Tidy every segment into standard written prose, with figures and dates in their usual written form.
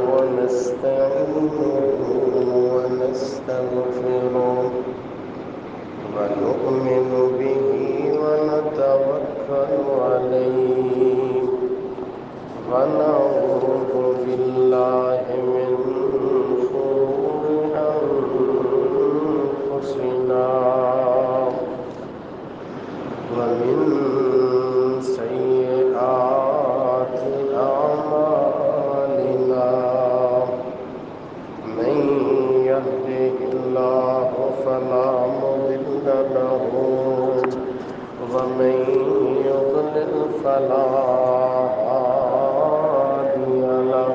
ونستعينه ونستغفره ونؤمن به ونتوكل عليه ونعوذ بالله من شرور أنفسنا ومن سيئات أعمالنا من يهده الله فلا مضل له ومن يضلل فلا هادي له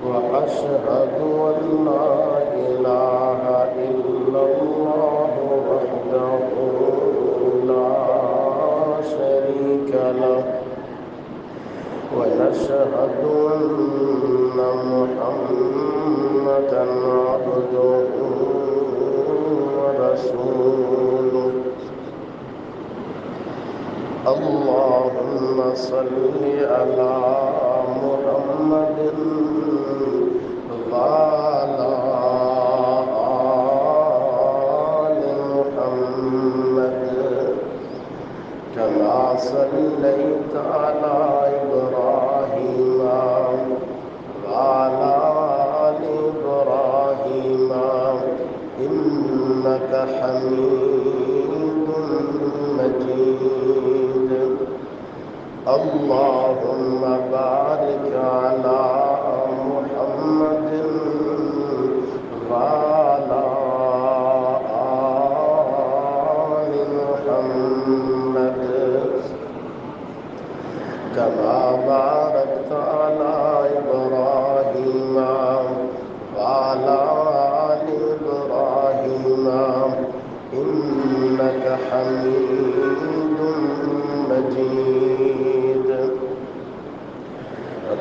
وأشهد أن لا إله إلا الله وحده لا شريك له ونشهد أن محمدا عبده ورسوله اللهم صل على محمد وعلى آل محمد كما صليت على إبراهيم وعلى آل إبراهيم إنك حميد مجيد اللهم بارك على محمد وعلى آل محمد كما باركت على إبراهيم وعلى آل إبراهيم إنك حميد مجيد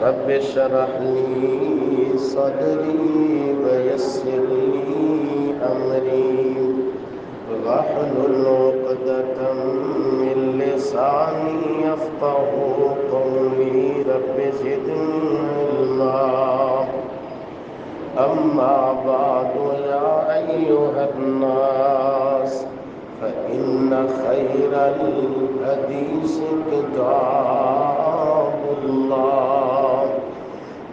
رب اشرح لي صدري ويسر لي أمري واحلل عقدة من لساني يفقهوا قولي رب زدني علما أما بعد يا أيها الناس فإن خير الحديث كتاب الله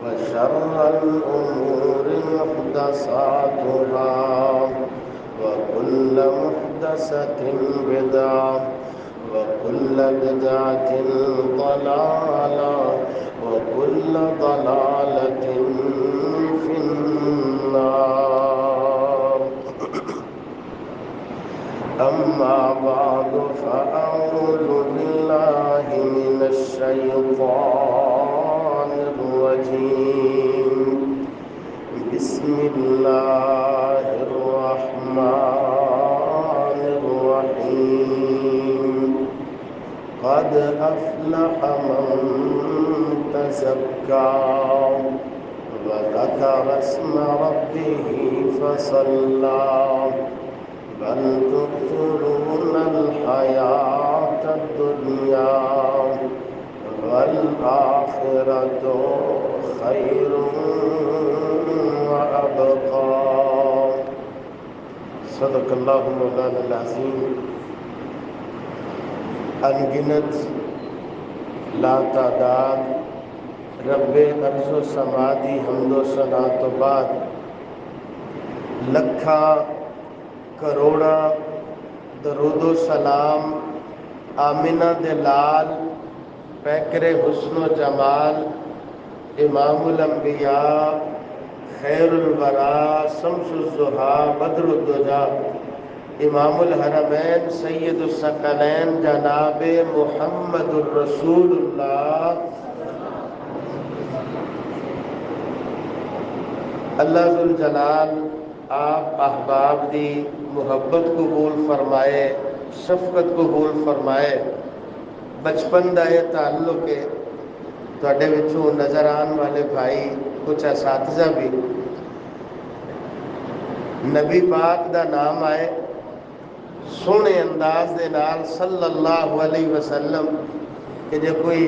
وشر الأمور محدثاتها وكل محدثة بدعة وكل بدعة ضلالة وكل ضلالة في النار أما بعد فأعوذ بالله من الشيطان الرجيم بسم الله الرحمن الرحيم قد أفلح من تزكى وذكر اسم ربه فصلى بل تؤثرون الحياة الدنيا والآخرة خير وأبقى صدق اللہ مولانا العظیم انگنت لا تعداد رب ارض و سما دی حمد و ثنا تو بعد لکھاں کروڑا درود و سلام آمنہ دے لال پیکر حسن و جمال امام الانبیاء خیر الورا شمس الضحیٰ بدر الدجا امام الحرمین سید الثقلین جناب محمد الرسول اللہ اللہ ذوالجلال آپ احباب دی محبت قبول فرمائے شفقت قبول فرمائے بچپن دا یہ تعلق ہے تواڈے وچوں نظر آن والے بھائی کچھ اساتذہ بھی نبی پاک دا نام آئے سونے انداز دے نال صلی اللہ علیہ وسلم کہ جو کوئی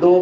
2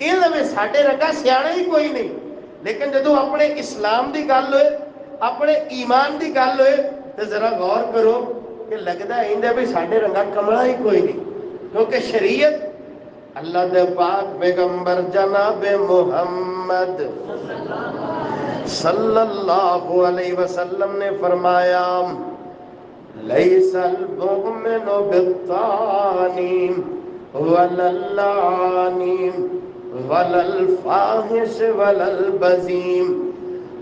یہ میں ساڈے رنگا سیاح ہی کوئی نہیں. لیکن جدو اپنے اسلام دی گل ہوئے, اپنے ایمان دی گل ہوئے, تو ذرا غور کرو کہ لگتا ہے بھی ساڈے رنگا کملا ہی کوئی نہیں. کیونکہ شریعت اللہ دے پاک پیغمبر جناب محمد صلی اللہ علیہ وسلم نے فرمایا لیس المؤمن بالطانی ولا اللانی ولا الفاحش ولا البذیم.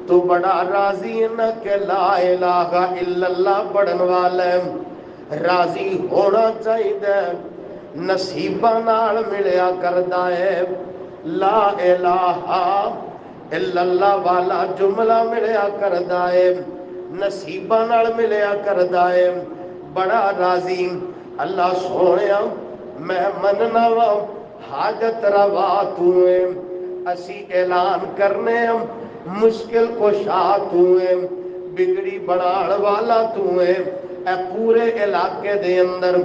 تو بڑا راضی نہ کہ لا الہ الا اللہ پڑھن والا ہے, راضی ہونا چاہیے نصیباں نال ملیا کردا ہے. لا الہ الا اللہ والا جملہ ملیا کردا ہے, نصیباں نال ملیا کردا ہے. بڑا راضی اللہ سونیا میں مننا وا حاجت روا تو ہے, اسی اعلان کرنے مشکل کشا تو ہے, بگڑی بناڑ والا تو ہے. اے پورے علاقے دے اندر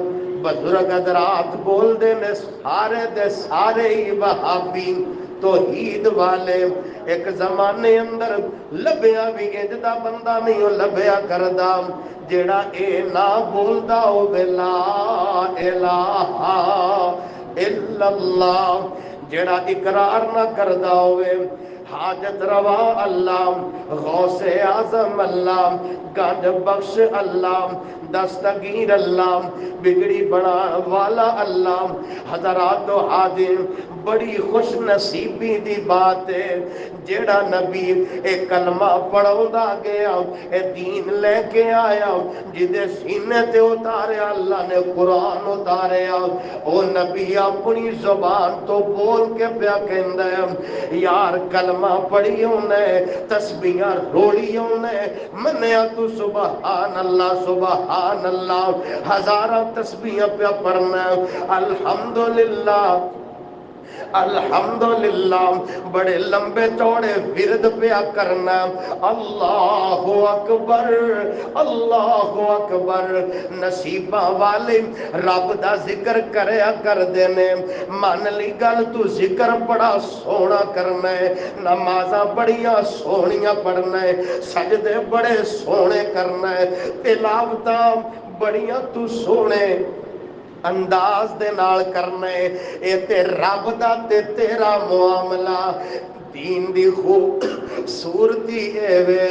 بزرگ حضرات بول دے نے سارے دے سارے ہی وہابی توحید والے. ایک زمانے اندر لبیا بھی اجدا بندہ نہیں لبیا کردا جیڑا اے نہ بولدا ہو لا الہ الا اللہ, جیڑا اقرار نہ کردا ہوئے حاجت روا اللہ, غوث اعظم اللہ, گنج بخش اللہ, دستگیر اللہ, بگڑی بنا والا اللہ. حضرات و حاضر بڑی خوش نصیبی دی بات ہے جیڑا نبی ایک کلمہ پڑھاوندا گیا, اے دین لے کے آیا, جدے سینے تے اتاریا اللہ نے قرآن اتاریا. او نبی اپنی زبان تو بول کے پیا کہندا ہے یار کلمہ پڑھی ہونے تسبیحاں روڑی ہونے منیا تو سبحان اللہ سبحان اللہ ہزاراں تسبیحاں پیا پڑھنا الحمدللہ الحمدللہ بڑے لمبے چوڑے ورد پیا کرنا اللہ اکبر اللہ اکبر. نصیباں والے رب دا ذکر کریا کر دینے. مان لی گل تو ذکر بڑا سونا کرنا ہے, نمازاں بڑیاں سونیاں پڑھنا ہے, سجدے بڑے سونے کرنا ہے, تلاوتاں بڑیاں تو سونے انداز دے نال کرنا ہے. اے تے رب دا تے تیرا معاملہ دین دی خوب صورتی اے وے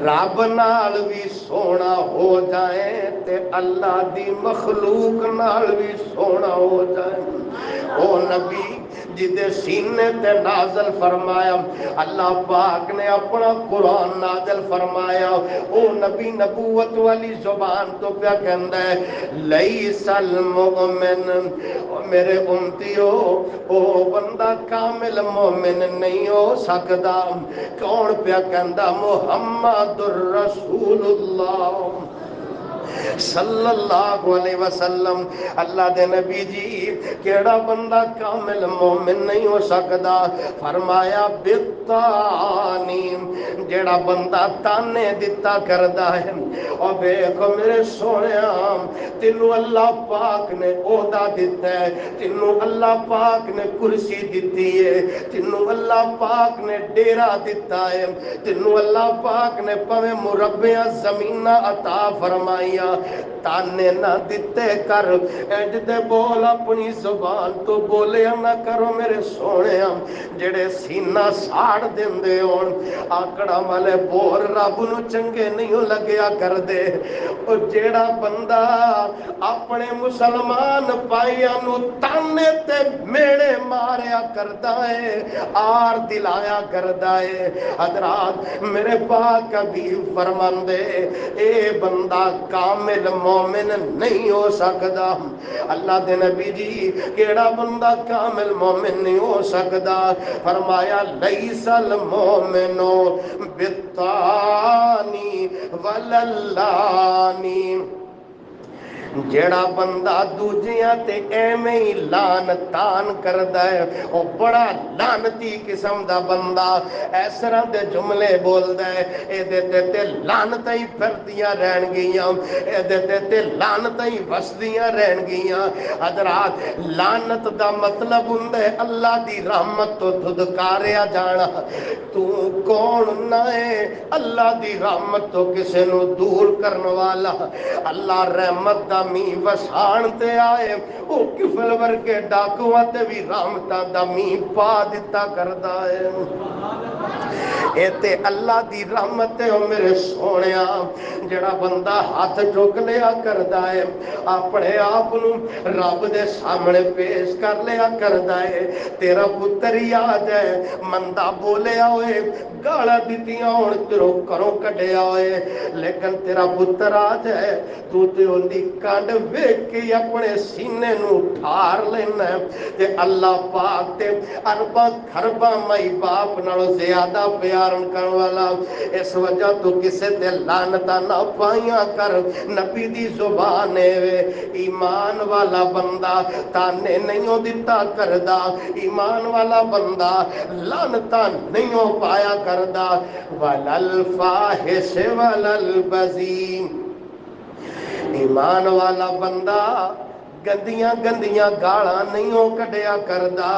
رب نال بھی سونا ہو جائے تے اللہ دی مخلوق نال بھی سونا ہو جائے. او نبی جدے سینے تے نازل فرمایا اللہ پاک نے اپنا قرآن نازل فرمایا, او نبی نبوت والی زبان تو پیا کہندا ہے لیس المؤمن, میرے امتیو او بندہ کامل مومن نہیں ہو سکتا. کون پیا کہندا محمد الرسول اللہ صلی اللہ علیہ وسلم. اللہ دے نبی جی کیڑا بندہ کامل مومن نہیں ہو سکتا, فرمایا بالطانی, جیڑا بندہ تانے دتا کردا ہے. اور دیکھو میرے سونیا تینوں اللہ پاک نے عہدہ دیتا ہے, تینوں اللہ پاک نے کرسی دیتی ہے, تینوں اللہ پاک نے ڈیرا دیتا ہے, تینوں اللہ پاک نے پویں مربع زمینہ عطا فرمائیا, تانے نہ دیتے کر اج دے بول اپنی زبان تو بولیا نہ کرو میرے سونے. جڑے سینہ ساڑ دیندے ہون آکڑا والے بول رب نو چنگے نہیں لگیا کر دے. او جیڑا بندہ اپنے مسلمان پائیاں نو تانے تے میڑے ماریا کردا ہے آر دلایا کردا ہے. حضرات میرے پاک حبیب فرماندے اے بندہ کامل مومن نہیں ہو سکتا. اللہ دے نبی جی کیڑا بندہ کامل مومن نہیں ہو سکتا, فرمایا لیس المومن بالطانی وللانی, جیڑا بندہ دوجیاں تے ایویں ہی لعنتان کردا ہے او بڑا لعنتی قسم دا بندہ اس طرح دے جملے بولدا ہے اے دے تے لعنتاں ہی پھردیاں رہن گیاں، اے دے تے لعنتاں ہی وسدیاں رہن گیاں۔ حضرات لعنت دا مطلب ہوندا ہے اللہ دی رحمت تو دھدکاریا جانا۔ تو کون نہ ہے اللہ دی رحمت تو کسے نو دور کرن والا؟ اللہ رحمت دا می وسان تے آئے او کفل ورگے ڈاکواں تے بھی رحمتاں دا می پا دتا کردا ہے۔ اے تے اللہ دی رحمت ہے او میرے سونیا۔ جڑا بندہ ہاتھ چک لیا کردا ہے اپنے آپ نو رب دے سامنے پیش کر لیا کردا ہے، تیرا پتر ہی آ جائے مندہ بولیا ہوئے گالا دیتیاں ہون تیرو کروں کڈیا ہوئے، لیکن تیرا پتر آ جائے تو تے اندی کانڈ ویکھ کے اپنے سینے نو ٹھار لینا ہے۔ تے اللہ پاک تے ارباں خرباں مائی باپ نالوں زیادہ پیار کرن والا، اس وجہ تو کسے تے لعنتاں نہ پائیاں کر۔ نبی دی زبان ہے ایمان والا بندہ تانے نہیں ہو دیتا کردا، ایمان والا بندہ لعنتاں نہیں ہو پایا کردا۔ وَلَلْفَاحِشِ وَلَلْبَذِيمِ، ایمان والا بندہ گندیاں گندیاں گالاں نہیں ہو کڈیا کردا۔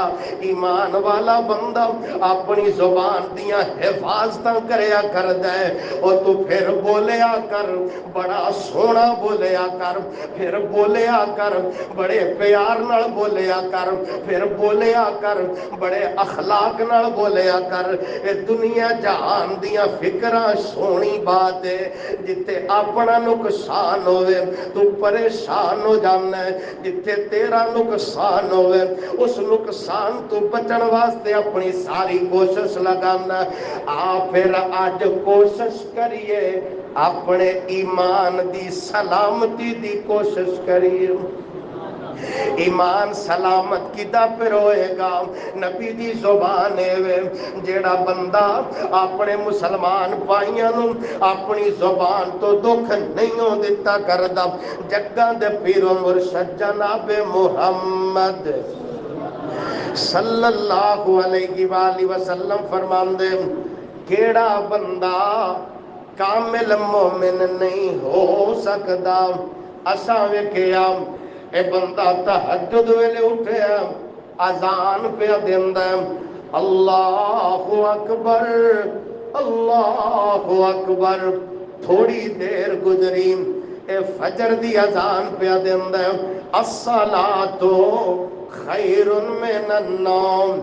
ایمان والا بندہ اپنی زبان دیاں حفاظتاں کریا کردا ہے۔ اور تو پھر بولیا کر بڑا سونا بولیا کر، پھر بولیا کر بڑے پیار نال بولیا کر، پھر بولیا کر بڑے اخلاق نال بولیا کر۔ اے دنیا جہان دیاں فکراں سونی بات ہے، جتے اپنا نقصان ہوئے تو پریشان ہو جانا ہے، جتے تیرا نقصان ہوئے اس نقصان تو بچن واسطے اپنی ساری کوشش لگانا۔ پھر آج کوشش کریے اپنے ایمان دی سلامتی دی کوشش کریے۔ ایمان سلامت کدا پر ہوئے گا؟ نبی دی زبان ہے جیڑا بندہ اپنے مسلمان پائیاں نو اپنی زبان تو دکھ نہیں ہو دیتا کردا۔ جگاں دے پیر و مرشد جناب محمد صلی اللہ علیہ وآلہ وسلم فرماندے کیڑا بندہ کامل مومن نہیں ہو سکدا؟ اساں ویکھیا اے بندہ تہجد ویلے اٹھیا اذان پہ دیندا اللہ اکبر اللہ اکبر، تھوڑی دیر گزری اے فجر دی اذان پہ دیندا الصلاۃ خیر من النوم۔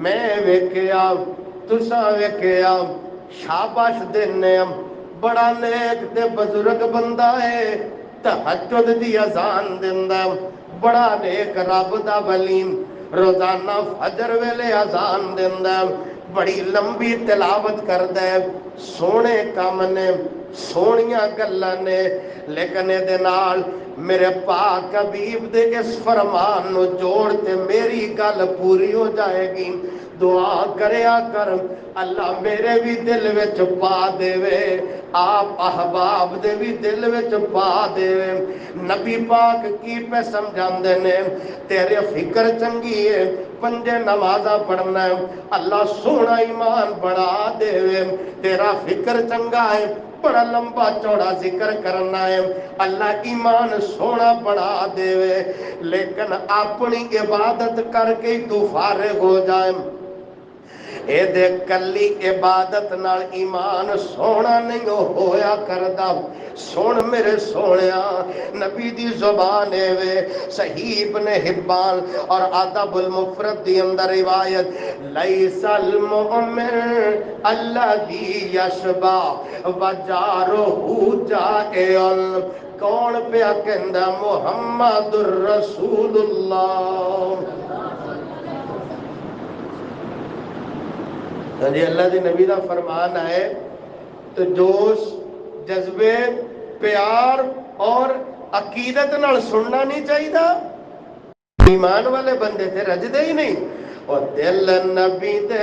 میں ویکھیا تساں ویکھیا شاباش دینے بڑا نیک تے بزرگ بندہ ہے، تہجد دی اذان دیندا بڑا نیک رب دا ولی، روزانہ فجر ویلے اذان دیندا بڑی لمبی تلاوت کردا ہے، سونے کام نے سونیاں گلاں نے، لیکن دے نال میرے پاک حبیب دے اس فرمان نو جوڑ تے میری گل پوری ہو جائے گی۔ دعا کریا کر اللہ میرے بھی دل وچ پا دے وے، آپ احباب دے بھی دل وچ پا دے وے۔ نبی پاک کی پہ سمجھاندے نے تیرے فکر چنگی ہے پنجے نمازاں پڑھنا ہے اللہ سونا ایمان بڑھا دے وے، تیرا فکر چنگا ہے بڑا لمبا چوڑا ذکر کرنا ہے اللہ ایمان سونا بڑھا دے وے، لیکن اپنی عبادت کر کے تو فارغ ہو جائے۔ اے دے کلی عبادت نال ایمان سونا نہیں ہویا کردا۔ سن میرے سونیا نبی دی زبان ہے وے صحیح ابن حبان اور ادب المفرد دی اندر روایت لیس المؤمن الذی یشبع وجارہ جائع، کون پیا کہندا محمد الرسول اللہ۔ جی اللہ دی نبی دا فرمان ہے تو جوش جذبے پیار اور عقیدت نال سننا نہیں چاہیے، ایمان والے بندے تے رجدے ہی نہیں، اور دل نبی دے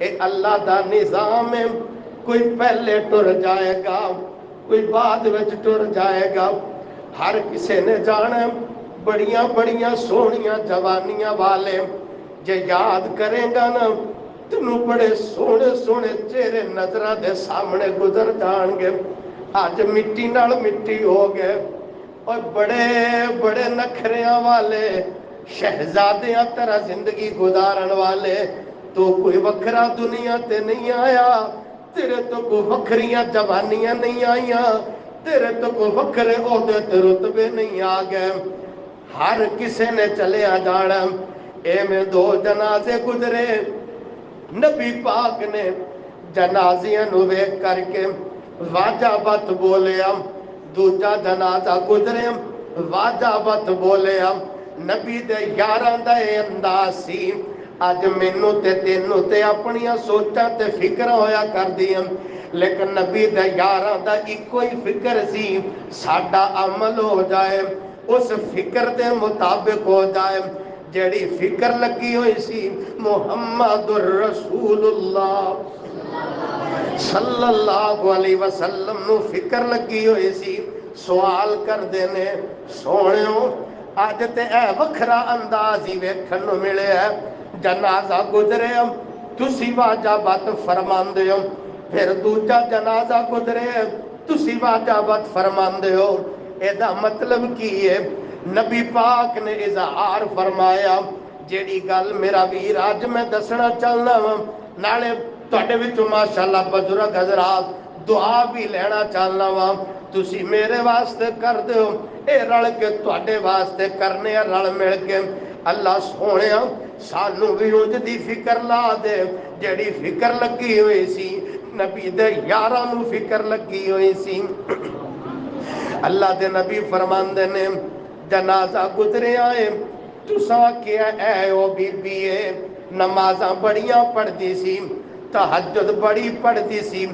اے اللہ دا نظام ہے، کوئی پہلے ٹر جائے گا کوئی بعد وچ ٹر جائے گا، ہر کسی نے جانا بڑیاں بڑیاں سونیاں جوانیاں والے جے یاد کریں گا نا تینوں بڑے سونے سونے چہرے نظراں دے سامنے گزر جان گے۔ آج مٹی نال مٹی ہو گئے اور بڑے بڑے نخریاں والے شہزادیاں طرح زندگی گزارن والے، تو کوئی وکھرا دنیا تے نہیں آیا، تیرے تو کوئی وکھریاں جوانیاں نہیں آئیاں، تیرے تو کوئی وکھرے عہدے تے رتبے نہیں آ گئے، ہر کسے نے چلے آ جانا۔ اے میں دو جنازے گزرے، نبی پاک نے جنازیاں نو ویکھ کر کے واجہ بت بولیا، دوجا جنازہ گزرے واجہ بت بولیا، نبی دے یاراں دا اے انداز سی، اج مینوں تے تینوں تے اپنیاں سوچاں تے فکر ہویا کر دیاں، لیکن نبی دے یاراں دا ایکو ہی فکر سی ساڈا عمل ہو جائے، اس فکر دے مطابق ہو جائے، جیڑی فکر لگی ہوئی سی محمد الرسول اللہ صلی اللہ علیہ وسلم نو فکر لگی ہوئی سی۔ سوال کر دینے سونیوں آج تے اے وکھرا انداز ہی ویکھن نو ملے ہے، جنازہ گزرے تسی واجہ بات فرمان دے ہو، پھر دوجا جنازہ گزرے تسی واجہ بات فرمان دے ہو، اے دا مطلب کی ہے؟ نبی پاک نے اظہار فرمایا جیڑی گل میرا ویر آج میں دسنا چلنا نالے تواڈے وچوں ماشاءاللہ بزرگ حضرات دعا بھی لینا چلنا وا، تسی میرے واسطے کر دیو، اے رل کے تواڈے واسطے کرنے رل مل کے، اللہ سونیا سانو بھی انج دی فکر لا دے جیڑی فکر لگی ہوئی سی نبی دے یاراں نو فکر لگی ہوئی سی۔ اللہ دے نبی فرماندے نے جنازہ گزرے آئے تساں کیا اے او بی بی اے نمازاں بڑیاں پڑھ دی سی، تہجد بڑی پڑھ دی سی،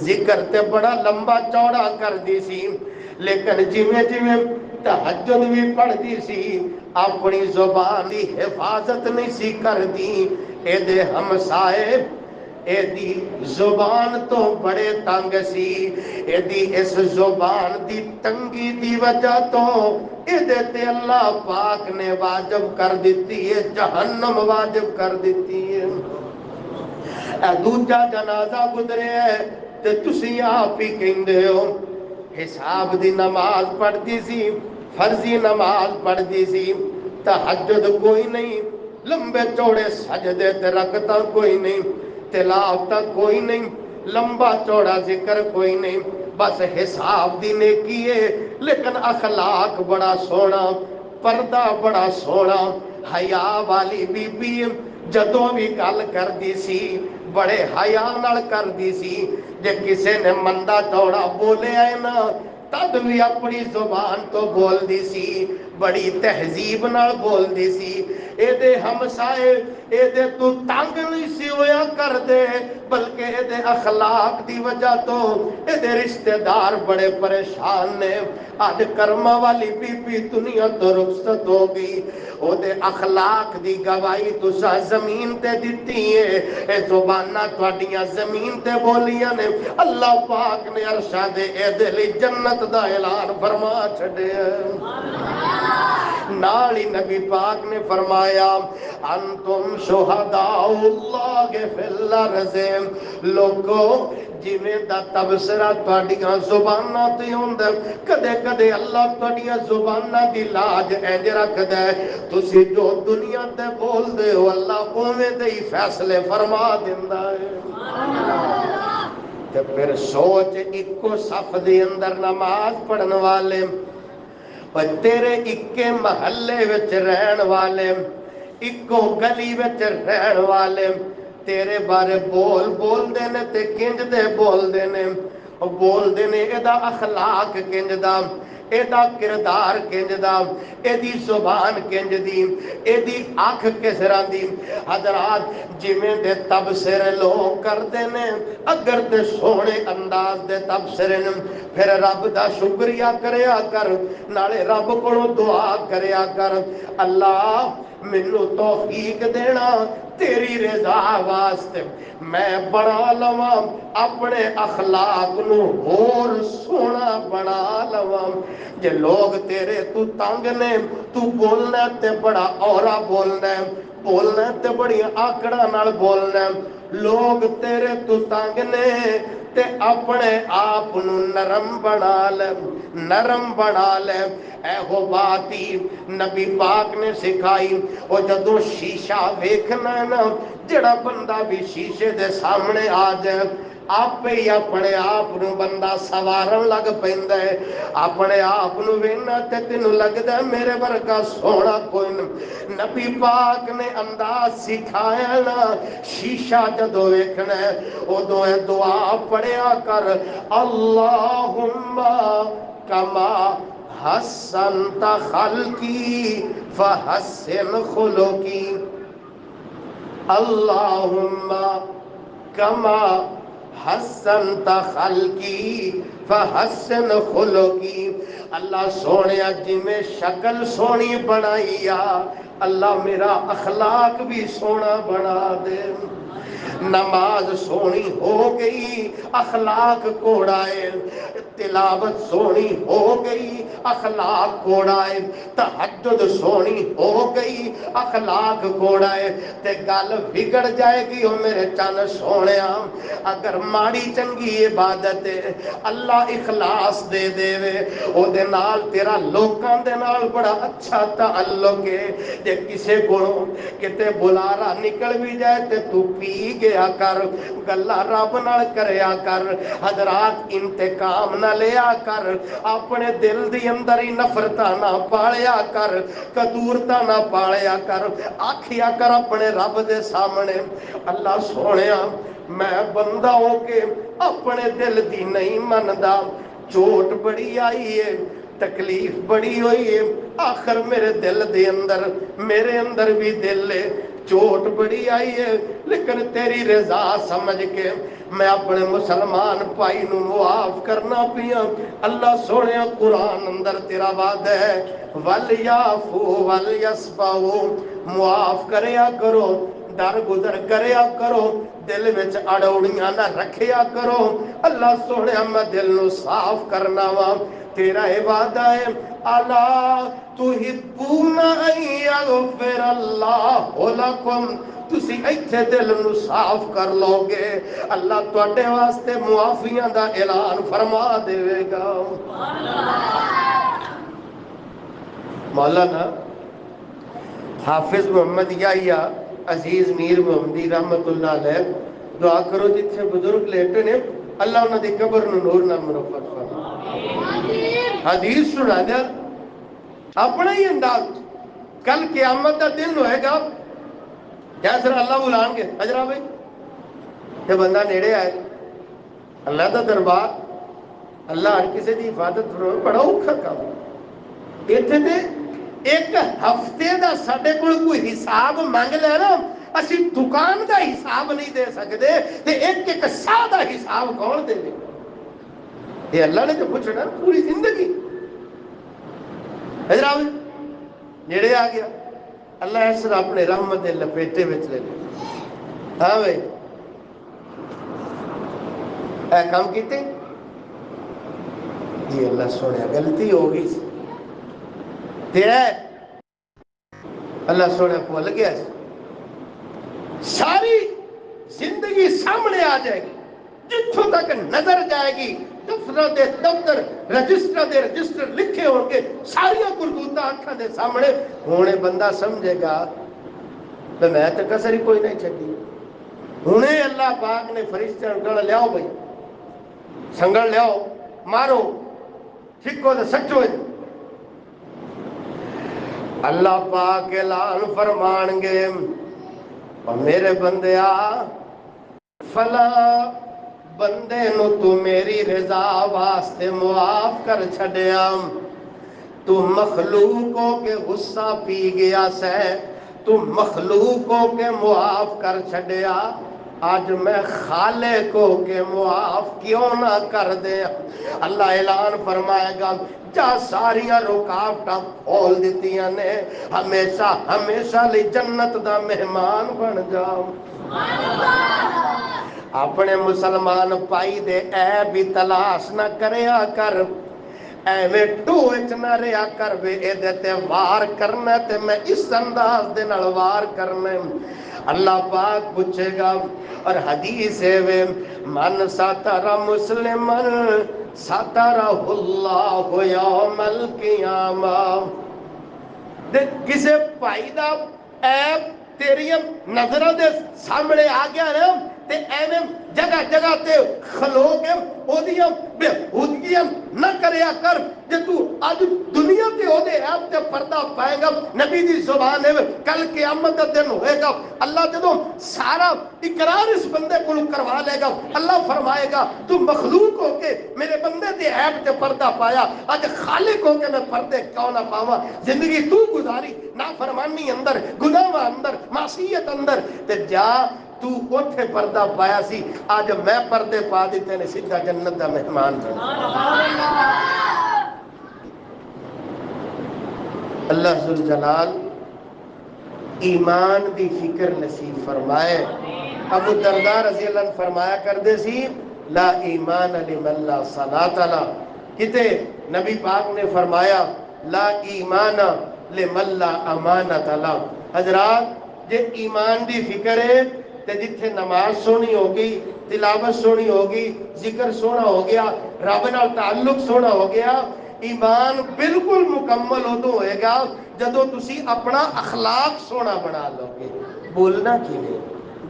ذکر تے بڑا لمبا چوڑا کر دی سی، لیکن جویں جویں تہجد بھی پڑھ دی سی اپنی زبان دی حفاظت نہیں سی کر دی، اے دے ہمسائے اے دی زبان تو بڑے تنگ سی، اے دی اس زبان دی تنگی دی وجہ تو اے دے تے اللہ پاک نے واجب کر دیتی ہے جہنم واجب کر دیتی ہے۔ اے دوجا جنازہ گزرے ہے تے تسی آپ ہی کہندے ہو حساب دی نماز پڑھ دی سی، فرضی نماز پڑھ دی سی، تہجد کوئی نہیں، لمبے چوڑے سجدے تے رکعتاں کوئی نہیں، تلاوت کوئی نہیں، لمبا چوڑا ذکر کوئی نہیں، بس حساب دی نیکی ہے، لیکن اخلاق بڑا سونا، پردہ بڑا سونا، حیا والی بی بی جدوں بھی گل کر دی سی بڑے حیا نال کر دی سی، جے کسے نے مندا چوڑا بولے آئے نا تد بھی اپنی زبان تو بول دی سی، بڑی تہذیب نال بول دی سی، اے دے ہمسائے اے دے تو تنگ نہیں سی ہویا کر دے، بلکہ اے دے اخلاق دی وجہ تو اے دے رشتہ دار بڑے پریشان نے۔ آج کرما والی بی بی دنیا تو رخصت ہو گئی، او دے اخلاق دی گواہی تسا زمین تے دیتی ہے، اے زبانہ تواڈیاں زمین تے بولیاں نے، اللہ پاک نے عرشاں دے اے دے لئی جنت دا اعلان فرما چھڑے نالی نبی پاک نے فرمایا انتم شہداء اللہ فی الارض، لوگو جویں دا تبصرہ تواڈیاں زباناں تے ہوندا، کدے کدے اللہ تواڈیاں زباناں دی لاج انج رکھدا ہے، تسی جو دنیا تے بول دے ہو اللہ اوویں دے ہی فیصلے فرما دیندا ہے۔ تے پھر سوچ اکو صف دے اندر نماز پڑھن والے پر تیرے اکے محلے وچ رہن والے اکو گلی وچ رہن والے تیرے بارے بول دینے تے کنج دے بول دینے بول دینے اے دا اخلاق کنج دا اے دا کردار کنج دا اے دی زبان کنج دی اے دی آنکھ کس طرح دی۔ حضرات جویں دے تبصرے لوگ کر دینے اگر تے سونے انداز دے تبصرے پھر رب دا شکریہ کریا کر، نالے رب کو دعا کریا کر اللہ مینوں توفیق دینا تیری رضا واسطے میں بنا لواں اپنے اخلاق نو اور سونا بنا لواں جے لوگ تیرے تو تنگ نے تو بولنا تے بڑا اورا بولنا ہے بولنا تے بڑی آکڑا نال بولنا ہے لوگ تیرے تو تنگ نے تے اپنے آپ نو نرم بنا لے نرم بنا لے اے ہو باتی نبی پاک نے سکھائی او جدو شیشہ ویکھنا ہے نا جڑا بندہ بھی شیشے دے سامنے آ جائے آپ ہی اپنے آپ نو بندہ سوارن لگ پیندا ہے اپنے آپ نو وینا تے تینوں لگدا ہے میرے ورگا سونا کوئی نہیں نبی پاک نے انداز سکھایا نا شیشہ جدو ویکھنا ہے اودوں اے دعا پڑھیا کر اللہم کما حسنت خلقی فحسن خلقی اللہم کما حسنت خلقی فحسن خلقی اللہ سونے جی میں شکل سونی بنائی اللہ میرا اخلاق بھی سونا بنا دے نماز سونی ہو گئی اخلاق کوڑائے تلاوت سونی ہو گئی اخلاق کوڑائے تہجد سونی ہو گئی اخلاق کوڑائے تے گل بگڑ جائے گی او میرے چن سونیا اگر ماڑی چنگی عبادت ہے اللہ اخلاص دے دے وے او دے نال تیرا لوکاں دے نال بڑا اچھا تعلق ہے جے کسے کولوں کتے بلارا نکل بھی جائے تے تو پی گیا کر گلا رب نال کریا کر حضرات انتقام نہ لیا کر اپنے دل دی اندر ہی نفرتاں نہ پالیا کر کدورتا نہ پالیا کر آکھیا کر اپنے رب دے سامنے اللہ سونیا میں بندہ ہو کے اپنے دل دی نہیں مندا چوٹ بڑی آئی ہے تکلیف بڑی ہوئی ہے آخر میرے دل دے اندر میرے اندر بھی دل ہے چوٹ بڑی آئی ہے لیکن تیری رضا سمجھ کے میں اپنے مسلمان پائی نو معاف کرنا پیا اللہ سونے قرآن اندر تیرا وعدہ ہے وَلْيَعْفُوا وَلْيَصْفَحُوا معاف کریا کرو در گزر کریا کرو دل وچ اڑوڑیاں نہ رکھیا کرو اللہ سونے میں دل نو صاف کرنا وا تیرا وعدہ ہے الا تحبون ان یغفر اللہ لکم تسی ایتھے دل نو صاف کر لو گے اللہ تواڈے واسطے معافیاں دا اعلان فرما دے گا مولانا حافظ محمد یحییٰ عزیز میر محمدی رحمت اللہ علیہ دعا کرو جتھے بزرگ لیٹے نے اللہ انہاں دی قبر نو نور نال مرفت فرما حدیث سنا دیا اپنا ہی انداز کل قیامت دا دن ہوئے گا جیسے اللہ بلان گے حجرہ بھائی یہ بندہ نیڑے آئے اللہ دا دربار اللہ ہر کسی دی حفاظت فرمائے بڑا اوکھا کام ایتھے تے ایک ہفتے دا ساڈے کول کوئی حساب مانگ لے نا اسی دکان دا حساب نہیں دے سکتے تے ایک ایک سا دا حساب کون دے لے یہ اللہ نے جو پوچھنا پوری زندگی حضرات نیڑے آ گیا اللہ ایسا اپنے رحمت دے لپیٹے وچ لے لے ہاں بھائی اے کام کیتے جی اللہ سونے غلطی ہو گئی تیرا اللہ سونے بھول گیا ساری زندگی سامنے آ جائے گی جتھوں تک نظر جائے گی دفتر دے دفتر رجسٹر لکھے ہوں گے ساریاں کرتوتاں آنکھاں دے سامنے ہونے بندہ سمجھے گا تو میں تو کسر ہی کوئی نہیں چھڈی ہونے اللہ پاک نے فرشتے کہا لیاؤ بھائی سنگڑ لیاؤ مارو چھکو تو سچو ہے اللہ پاک اعلان فرمان گے اور میرے بندیا فلاں بندے نو تو میری رضا واسطے معاف کر چھڈیا تو مخلوقوں کے غصہ پی گیا سے تو مخلوقوں کے معاف کر چھڈیا آج میں خالق ہو کے معاف کیوں نہ کر دے. اللہ اعلان فرمائے گا جا ساریاں رکاوٹاں کھول دیتیاں نے, ہمیشہ ہمیشہ لی جنت دا مہمان بن جاؤ. اپنے مسلمان پائی دے عیب بھی تلاش نہ کریا کر, ایویں ٹوچ نہ ریا کر وے اے تے وار کرنا تے میں اس انداز دے نال وار کرنا. اللہ پاک پوچھے گا اور حدیث ہے وے من ساتر مسلمن ساترہ اللہ یوم القیامہ. کسے بھائی دا عیب تیری نظروں دے سامنے آ گیا نا تے ایویں جگہ جگہ تے کھلو کے اودیاں بے ہودگیاں نہ کریا کر. جے تو اج دنیا تے اودے عیب تے پردہ پائے گا, نبی دی زبان ہے کل قیامت دا دن ہوئے گا, اللہ جدوں سارا اقرار اس بندے کو کروا لے گا, اللہ فرمائے گا تو مخلوق ہو کے میرے بندے دے عیب تے پردہ پایا, اج خالق ہو کے میں پردے کیوں نہ پاواں. زندگی تو گزاری نافرمانی اندر, گناہ اندر, معصیت اندر, تے جا تو اوتھے پردہ پایا سی, آج میں پردے پا دیتے نے سیدھا جنت دا مہمان بن. اللہ ذوالجلال ایمان دی فکر نصیب فرمائے. ابو الدرداء رضی اللہ عنہ فرمایا کردے سی لا ایمان لمن لا صلاۃ لا, کتے نبی پاک نے فرمایا لا ایمان لمن لا امانۃ لا. حضرات جے ایمان دی فکر ہے تے جتھے نماز سونی ہوگی, تلاوت سونی ہوگی, ذکر سونا ہو گیا, رب نال تعلق سونا ہو گیا, ایمان بالکل مکمل ادو ہوئے گا جدو تسی اپنا اخلاق سونا بنا لو گے. بولنا کیویں,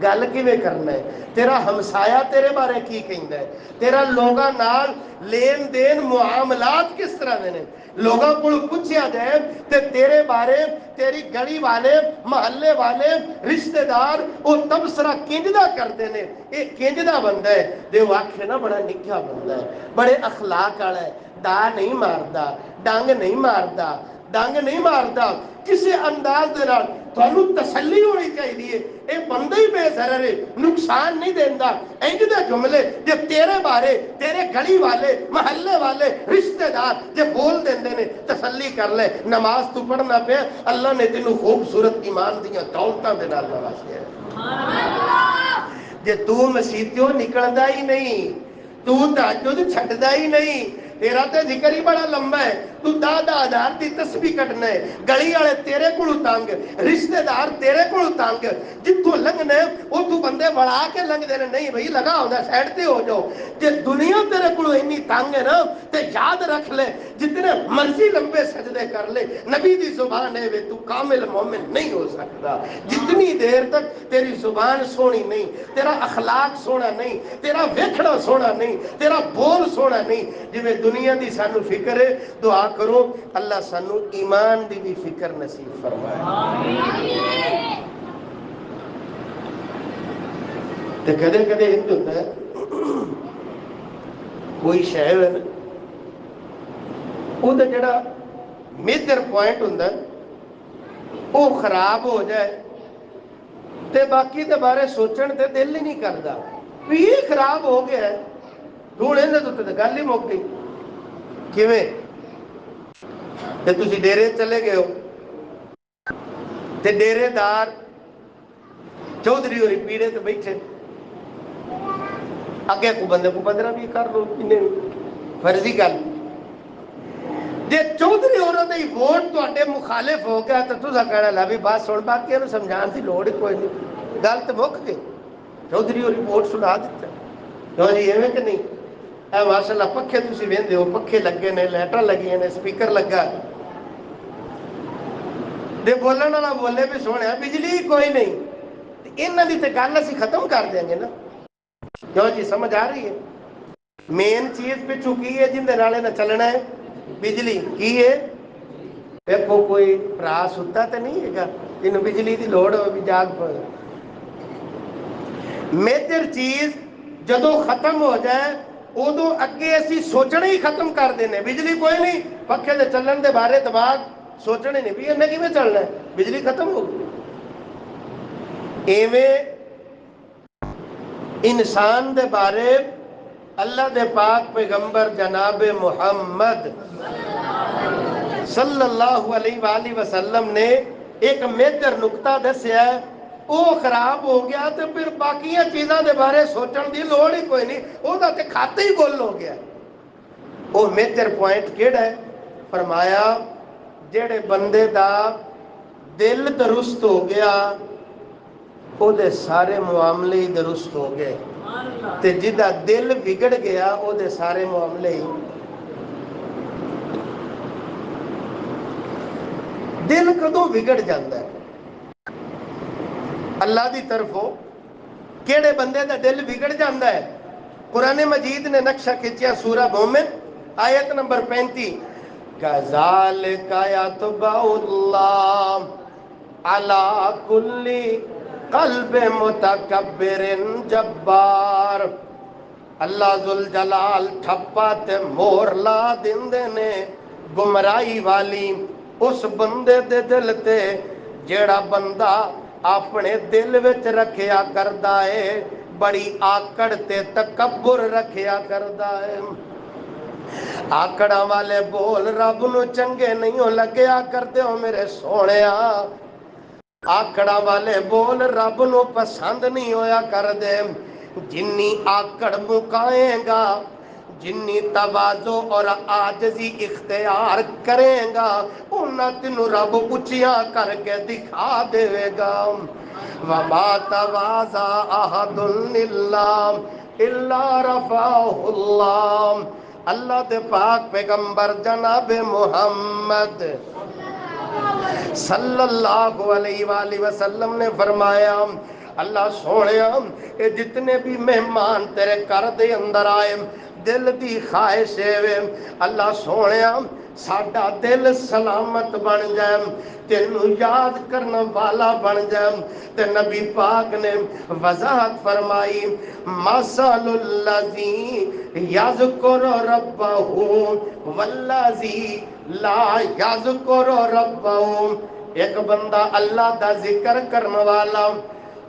گل کیویں کرنا ہے, تیرا ہمسایا تیرے بارے کی کہندا ہے, تیرا لوگاں نال لین دین معاملات کس طرح دے نے. لوگاں کو پوچھیا جائے تے تیرے بارے تیری گلی والے, محلے والے, رشتہ دار وہ تبصرہ کنجدا کرتے ہیں, یہ کنجدا بندہ ہے دے وہ آکھے نا بڑا نکھا بندہ ہے, بڑے اخلاق والا ہے, دا نہیں ماردا, ڈنگ نہیں ماردا, ڈنگ نہیں ماردا, کسی انداز دے نال تانوں تسلی ہونی چاہیے اے بندہ ہی بے ضرر ہے, نقصان نہیں دیندا. انج دے جملے جے تیرے بارے تیرے گلی والے, محلے والے, رشتہ دار جے بول دیندے نے تسلی کر لے. نماز تو پڑھنا پیا, اللہ نے تینوں خوبصورت ایمان دیاں دولتاں دے نال نوازیا ہے. جے تو مسیتوں نکلدا ہی نہیں, تو تہجد چھڈدا ہی نہیں, تیرا تے ذکر ہی بڑا لمبا ہے, تو 10,000 دی تسبیح کٹنا ہے, گلی والے تیرے کولوں تنگ, رشتہ دار تیرے کولوں تنگ, جتوں لنگنا او تو بندے بڑا کے لنگ دے نہیں بھئی لگا ہوندا سائڈ تے ہو جاؤ. جے دنیا تیرے کولوں اتنی تنگ ہے نا تے یاد رکھ لے جتنے مرضی لمبے سجدے کر لے, نبی دی زبان ہے وے تو کامل مومن نہیں ہو سکتا جتنی دیر تک تیری زبان سونی نہیں, تیرا اخلاق سونا نہیں, تیرا ویکھنا سونا نہیں, تیرا بول سونا نہیں. جویں دنیا دی سانو فکر ہے, دعا کرو اللہ سانو ایمان دی بھی فکر نصیب فرمائے. آمین. تے کدے کدے انج ہوندا ہے کوئی شے ہے نا وہ جڑا میجر پوائنٹ ہوندا ہے وہ خراب ہو جائے تے باقی دے بارے سوچن تے دل ہی نہیں کردا, بھی یہ خراب ہو گیا ہے ہوں یہ تو گل ہی مک گئی. کیویں تے تسی ڈیرے چلے گئے ہو تے ڈیرے دار چودھری ہوری پیڑے تے بیٹھے, اگے کو بندے کو 15 بھی کر لو, فرضی گل. جے چودھری ہوراں دی ووٹ تواڈے مخالف ہو گیا تے تساں کہنا لا بھی بات سن, باقیاں نوں سمجھان دی لوڑ ہی کوئی نہیں, گل تے مک گئی. چودھری ہوری ووٹ سنا دیتا, کیوں جی ایویں کہ نہیں. اے ماشاءاللہ پکھے تسی ویندے ہو, پکھے لگے نے, لائٹاں لگیاں نے, سپیکر لگا دے بولن والا بولے بھی سونے, بجلی کوئی نہیں, انہاں دی تے گل اسی ختم کر دیں گے نا. کیوں جی سمجھ آ رہی ہے. مین چیز پچھو کی ہے جن دے نال نہ چلنا ہے, بجلی کی ہے. دیکھو کوئی بھرا ستا تے نہیں ہے گا جنوں بجلی دی لوڑ ہو بھی جاگ پئے. میجر چیز جدو ختم ہو جائے ادو اگے اسی سوچنا ہی ختم کر دینے, بجلی کوئی نہیں, پکھے دے چلن دے بارے دماغ سوچنے نہیں بھی انہیں کیویں چلنا ہے, بجلی ختم ہو گئی. ایویں انسان دے بارے اللہ دے پاک پیغمبر جناب محمد صلی اللہ علیہ وآلہ وسلم نے ایک میجر نقطہ دسیا ہے، وہ خراب ہو گیا تو پھر باقیاں چیزاں دے بارے سوچن دی لوڑ ہی کوئی نہیں، وہ تے کھاتے ہی گل ہو گیا۔ وہ میجر پوائنٹ کیڑا ہے؟ فرمایا جڑے بندے دا دل درست ہو گیا او دے سارے معاملے ہی درست ہو گئے، تے جدا دل بگڑ گیا او دے سارے معاملے ہی۔ دل کدوں بگڑ جاتا ہے؟ اللہ دی طرفوں کیڑے بندے دا دل بگڑ جاتا ہے؟ قرآن مجید نے نقشہ کھچیا، سورہ مومن آیت نمبر 35، کذالک یطبع اللہ علی کل قلب متکبر جبار۔ اللہ ذوالجلال ٹھپا تے مور لا دیندے نے گمراہی والی اس بندے دے دل تے جیڑا بندہ اپنے دل وچ رکھیا کردا ہے بڑی آکڑ تے تکبر رکھیا کردا ہے۔ آکڑاں والے بول رب نو چنگے نہیں ہو لگیا کردے ہو میرے سونیا، آکڑاں والے بول رب نو پسند نہیں ہویا کردے۔ جنی آکڑ مکائیں گا، جنی تواضع اور عاجزی اختیار کریں گا، انہاں تینوں رب اچھیاں کر کے دکھا دے گا۔ وَمَا تَوَاضَعَ أَحَدٌ لِلَّهِ إِلَّا رَفَعَهُ اللَّهُ۔ اللہ دے پاک پیغمبر جناب محمد صلی اللہ علیہ وآلہ وسلم نے فرمایا، اللہ سونیا اے جتنے بھی مہمان تیرے گھر دے اندر آئے دل دی خواہش ہے اللہ سونیا ساڈا دل سلامت بن جائے، تینوں یاد کرنا والا بن جائے۔ تے نبی پاک نے وضاحت فرمائی، مثل الذی یذکر ربہ والذی لا یذکر ربہ۔ ایک بندہ اللہ دا ذکر کرنے والا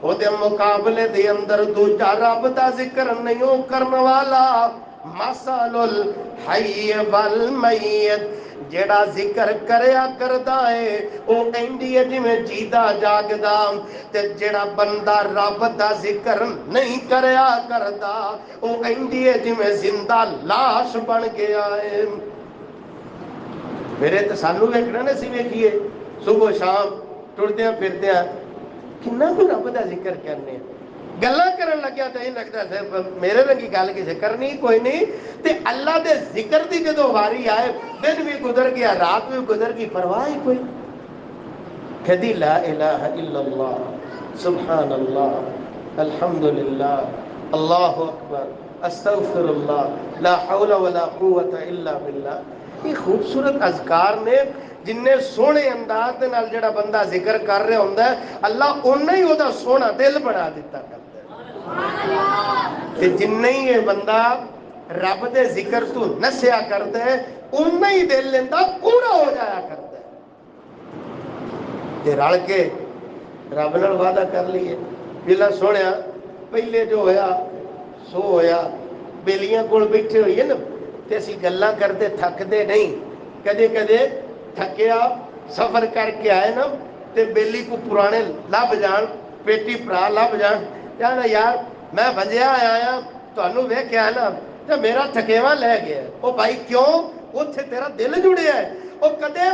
او دے مقابلے دے اندر دوجا رب دا ذکر نہیں کرنے والا۔ مثل الحی والمیت، جیڑا ذکر کریا کردا ہے او اینڈی جی میں جیدا جاگدا، تے جیڑا بندہ رب دا ذکر نہیں کریا کردا او اینڈی جی میں زندہ لاش بن گیا ہے۔ میرے تے سانو ویکھنا نے سی ویکھیے صبح شام ٹردیاں پھردیاں کنا کو رب دا ذکر کرنے گلاں کرن لگیا تے یہ لگتا ہے میرے لگی گل کسے کرنی کوئی نہیں، تے اللہ دے ذکر دی جدو واری آئے دن بھی گزر گیا رات بھی گزر گئی پرواہ ہی کوئی۔ کدی لا الہ الا اللہ سبحان اللہ الحمدللہ اللہ اکبر استغفر اللہ لا حول ولا قوت الا باللہ، یہ خوبصورت اذکار نے جن نے سونے انداز دے نال جڑا بندہ ذکر کر رہے ہوندا ہے اللہ انہیں ہی دا سونا دل بنا دیتا کرتا ہے۔ تے جن نہیں یہ بندہ رب دے ذکر تو نسیا کرتا ہے انہیں ہی دل لیندہ پورا ہو جایا کرتا ہے۔ تے رل کے رب نال وعدہ کر لیے بلا سونیا پہلے جو ہویا سو ہویا، بیلیاں کول بیٹھے ہوئی ہے نا تے اسی گلاں کرتے تھکدے نہیں، کدے کدے تھکیا سفر کر کے آئے نا تے بیلی کو پرانے لب جان پیٹی پرا لب جان یار یار میں بھجیا آیا تو انہوں ویکھیا نا تے میرا تھکیواں لے گیا۔ او بھائی کیوں؟ اتھے تیرا دل جڑیا ہے، او کدے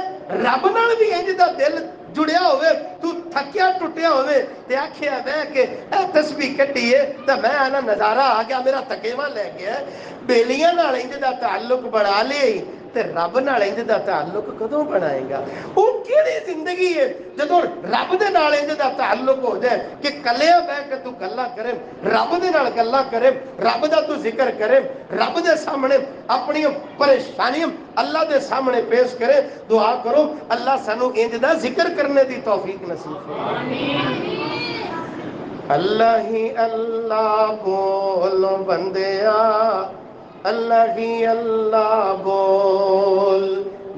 رب نال بھی انج دا دل جڑیا ہوئے تو تھکیا ٹوٹیا ہوئے تے آکھیا بہ کے اے تسبیح کٹی ہے تے میں آنا نظارہ آ گیا میرا تھکیواں لے گیا۔ بیلیاں نال انج دا تعلق بڑھا لے تے رب نال انج دا تعلق کدوں بنائے گا؟ او کیڑی زندگی ہے جدوں رب دے نال انج دا تعلق ہو جائے کہ کلیاں بہ کے تو گلاں کرے رب دے نال گلاں کرے رب دا تو ذکر کرے رب دے سامنے اپنی پریشانیاں اللہ دے سامنے پیش کرے۔ دعا کرو اللہ سانو انج دا ذکر کرنے دی توفیق نصیب فرمائے۔ اللہ ہی اللہ بولو بندیا اللہ ہی اللہ بول۔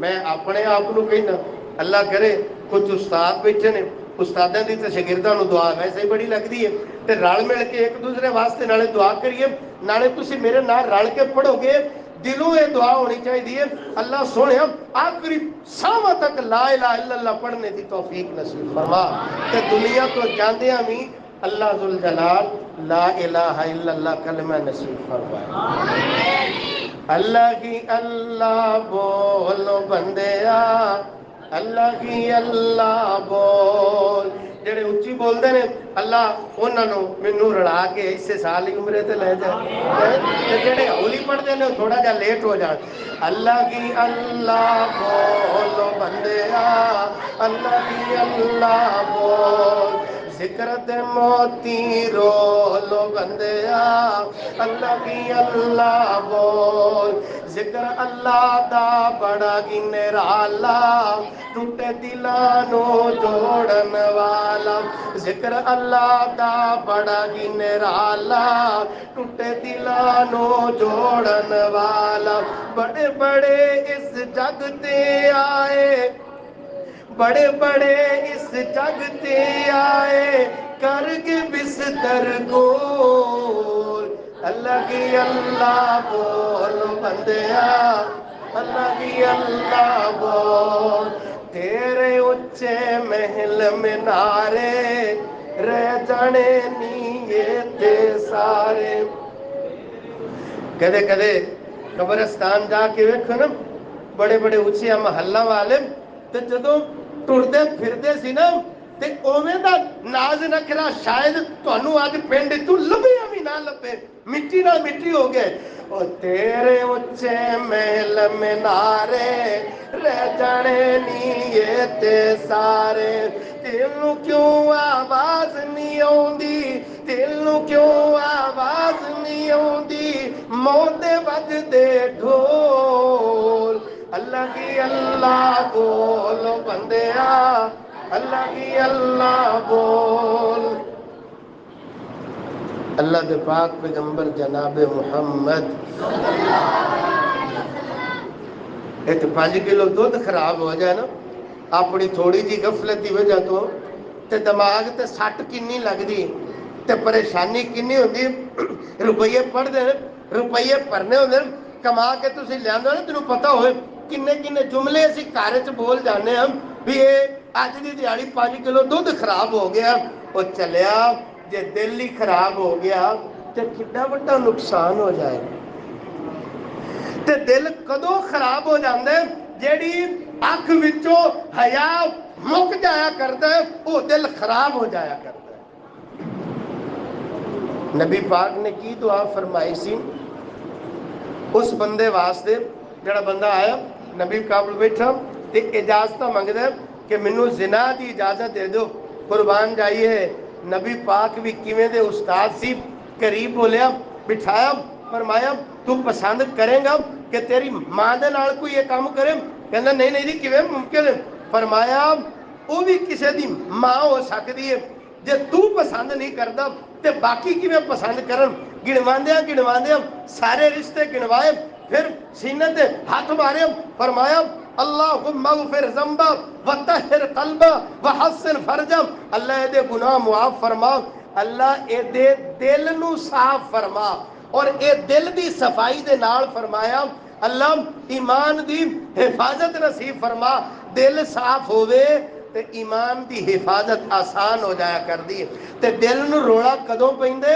میں اپنے آپ کو کہنا اللہ کرے کچھ استاد بیٹھے نے استاداں دی تے شاگرداں نوں دعا ویسے ہی بڑی لگدی ہے تے رل مل کے ایک دوسرے واسطے نالے دعا کریے، نالے تسی میرے نال رل کے پڑھو گے، دلوں یہ دعا ہونی چاہیے، اللہ سونے آخری ساواں تک لا الہ الا اللہ پڑھنے دی توفیق نصیب فرما تے دنیا تو جاندیاں بھی اللہ ذوالجلال لا الہ الا اللہ کلمہ نصیب فرمائے۔ اللہ کی اللہ بولو بندیا، اللہ کی اللہ بول، جڑے اچھی بول دے نے اللہ انہاں نوں مینوں رڑا کے اسے سال ہی عمرے تے لے جائے، تے جڑے ہولی پڑھدے نے تھوڑا جا لیٹ ہو جان۔ اللہ کی اللہ بولو بندیا، اللہ کی اللہ بول، ذکر تے موتی رولو بندیا، اللہ کی اللہ بول، ذکر اللہ دا بڑا گی نرالا، ٹوٹے دلانو جوڑن والا، ذکر اللہ دا بڑا گی نرالا، ٹوٹے دلانو جوڑن والا، بڑے بڑے اس جگ تے آئے، بڑے بڑے اس جگ تے آئے، کر کے بستر گول، اللہ کی اللہ بول بندیا، اللہ کی اللہ بول، تیرے اچھے محل منارے رہ جانے نیے تے سارے۔ کدے کدے قبرستان جا کے ویکھو نا بڑے بڑے اچھے محلہ والے تے جدوں ٹردے پھردے سی نا تے اوویں دا ناز نخرا شاید تانوں اج پنڈ تو لبھیا بھی نہ لبھے، مٹی نال مٹی ہو گئے۔ او تیرے اچھے محل منارے رہ جانے نیے تے سارے، تینوں کیوں آواز نہیں آوندی، تینوں کیوں آواز نہیں آوندی، موت دے بجدے ڈھول، اللہ کی اللہ بولو بندیا، اللہ کی اللہ بول۔ اللہ دے پاک پیغمبر جناب محمد ایک 5 کلو دودھ خراب ہو جائے نا اپنی تھوڑی جی غفلت کی وجہ تو تے دماغ تے سٹ کنی لگدی تے پریشانی کنی ہوندی، روپیے پڑھ دے روپیے پڑھنے ہوندے کما کے تسی لیاندے نا تینوں پتہ ہوئے کنے کنے جملے اسی گھر وچ بول جانے ہم بھی یہ اج دی دیہاڑی 5 کلو دودھ خراب ہو گیا، وہ چلیا جے دل ہی خراب ہو گیا تے کڈا بڑا نقصان ہو جائے گا۔ تے دل کدوں خراب ہو جاندے جیڑی اکھ وچوں حیا مک جایا کردا ہے وہ دل خراب ہو جایا کردا ہے۔ نبی پاک نے کی دعا فرمائی سی اس بندے واسطے جڑا بندہ آیا نبی قابل بیٹھا تے اجازت منگدا ہے کہ مینوں زنا دی اجازت دے دو، قربان جائیے نبی پاک بھی کیویں دے استاد سی، قریب بولیا بٹھایا فرمایا تو پسند کرے گا کہ تیری ماں دے نال کوئی یہ کام کرے؟ کہندا نہیں نہیں جی کیویں ممکن ہے؟ فرمایا وہ بھی کسے دی ماں ہو سکتی ہے، جے تو پسند نہیں کردا تے باقی کیویں پسند کرن؟ گنواندیاں سارے رشتے گنوائے، پھر سینے تے ہاتھ مارے، فرمایا اللہم اغفر ذنبا وطہر قلبا وحسن فرجا، اللہ اے دے گناہ معاف فرما، اللہ اے دے دل نو صاف فرما، اور اے دل دی صفائی دے نال فرمایا اللہ ایمان دی حفاظت نصیب فرما، دل صاف ہوئے تے ایمان دی حفاظت آسان ہو جایا کر دی۔ تے دل نو روڑا کدوں پیندے؟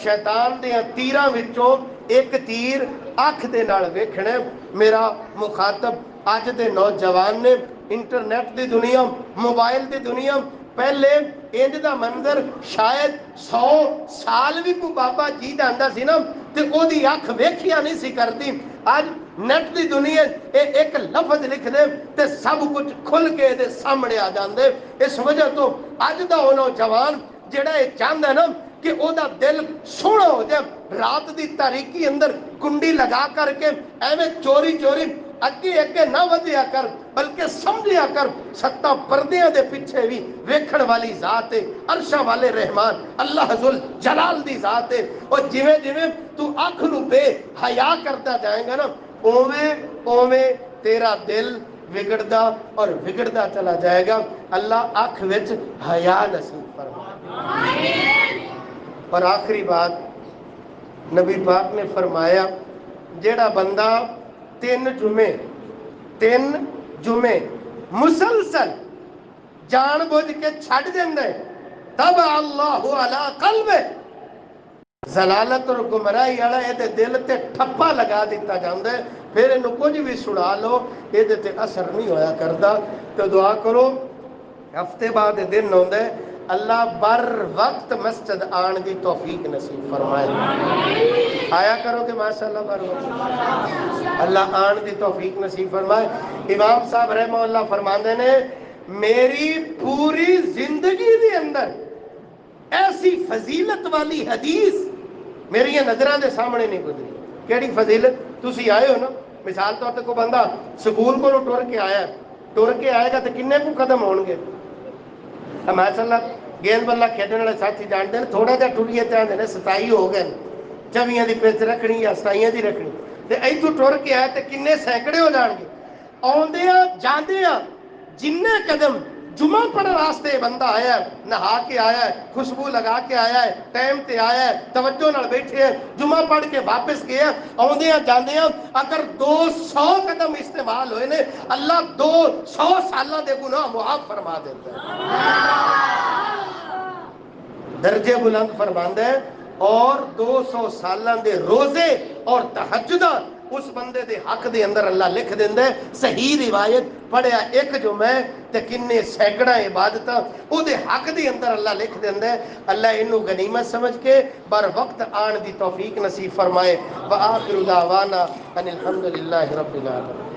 شیطان دے تیراں وچوں ایک تیر اکھ دے نال ویکھنے۔ میرا مخاطب اج دے نوجوان نے انٹرنیٹ دی دنیا، موبائل دی دنیا، پہلے انج دا منظر شاید 100 سال بھی کو بابا جی جاندا سی نا تے او دی اکھ ویکھیا نہیں سی کرتی، اج نیٹ دی دنیا ایک لفظ لکھ دے تے سب کچھ کھل کے دے سامنے آ جاندے۔ اس وجہ تو اج دا او نوجوان جڑا یہ چاہندا ہے نا کہ او دا دل سونا ہو جائے، رات دی تاریکی اندر کنڈی لگا کر کے ایویں چوری چوری اگے اگے نہ ودیا کر، بلکہ سمجھیا کر ستاں پردیاں دے پیچھے بھی ویکھن والی ذات ہے، عرشاں والے رحمان اللہ ذل جلال دی ذات ہے۔ اور جویں جویں تو اکھ نو بے حیا کرتا جائے گا نا اوویں اوویں تیرا دل وگڑدا اور وگڑدا چلا جائے گا. اللہ اکھ وچ حیا نصیب فرمائے. اور آخری بات نبی پاک نے فرمایا جیڑا بندہ 3 جمعے مسلسل جان بوجھ کے چھڑ دیندے تب اللہ علی قلب ضلالت اور گمراہی والا یہ دل تے ٹھپا لگا دیتا جاندا ہے. پھر اینو کچھ بھی سنا لو یہ تے اثر نہیں ہویا کردا. تو دعا کرو ہفتے بعد دن ہوندا ہے اللہ بر وقت مسجد آن دی توفیق نصیب فرمائے. آیا کرو کہ ماشاءاللہ بر وقت اللہ آن دی توفیق نصیب فرمائے. امام صاحب رحمہ اللہ فرماندے نے میری پوری زندگی دے اندر ایسی فضیلت والی حدیث میری نظراں دے سامنے نہیں گزری. کیڑی فضیلت؟ تسی آئے ہو نا مثال طور تے کوئی بندہ سکول کو ٹر کے آئے گا تو کنے کو قدم ہون گے؟ ماشاءاللہ گیند بلا کھیڈن والے ساتھی جانتے ہیں تھوڑا جہا ٹریے تے آندے نے 27 ہو گئے 24 دی پچ رکھنی یا 27 دی رکھنی تے ایتھوں ٹر کے آئے تے کنے سینکڑے ہو جان گے. آندیاں جاندیاں جننے قدم جمعہ پڑھن واسطے بندہ آیا ہے نہا کے آیا ہے خوشبو لگا کے آیا ہے ٹائم تے آیا ہے توجہ نال بیٹھے ہیں جمعہ پڑھ کے واپس گیا آندیاں جاندیاں اگر 200 قدم استعمال ہوئے نے اللہ 200 سالہ دے گناہ معاف فرما دیتا ہے. درجے بلند فرماندا ہے اور 200 سالاں دے روزے اور تہجداں اس بندے دے حق دے اندر اللہ لکھ دیندا ہے. صحیح روایت پڑھیا ایک جو میں تے کنے سینکڑا عبادتاں او دے حق دے اندر اللہ لکھ دیندا ہے. اللہ اینو غنیمت سمجھ کے بر وقت آن دی توفیق نصیب فرمائے. وآخر دعوانا ان الحمدللہ رب العالمین.